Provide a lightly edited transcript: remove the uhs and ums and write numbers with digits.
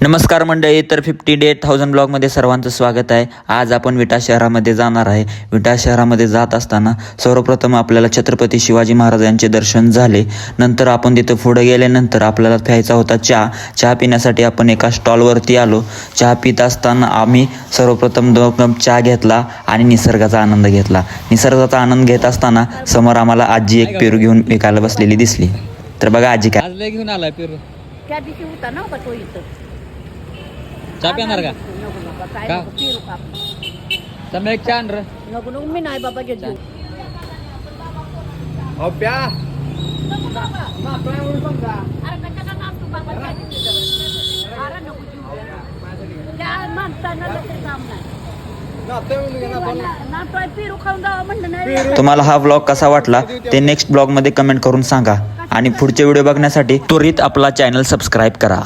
नमस्कार मंडळी, तर 58,000 ब्लॉगमध्ये सर्वांचं स्वागत आहे. आज आपण विटा शहरामध्ये जाणार आहे. विटा शहरामध्ये जात असताना सर्वप्रथम आपल्याला छत्रपती शिवाजी महाराजांचे दर्शन झाले. नंतर आपण तिथं पुढे गेल्यानंतर आपल्याला प्यायचा होता चहा पिण्यासाठी आपण एका स्टॉलवरती आलो. चहा पित असताना आम्ही सर्वप्रथम 2 कप चहा घेतला आणि निसर्गाचा आनंद घेतला. निसर्गाचा आनंद घेत असताना समोर आम्हाला आजी एक पेरू घेऊन विकायला बसलेली दिसली. तर बघा आजी काय आज लय घेऊन आलाय पेरू. त्या दिवशी होता ना तो इथं चहा पिणार का? का? एक चहा आण रे. नको नको मी नाही बाबा घेतो. तुम्हाला हा व्लॉग कसा वाटला ते नेक्स्ट ब्लॉगमध्ये कमेंट करून सांगा आणि पुढचे व्हिडिओ बघण्यासाठी त्वरित आपला चॅनल सबस्क्राईब करा.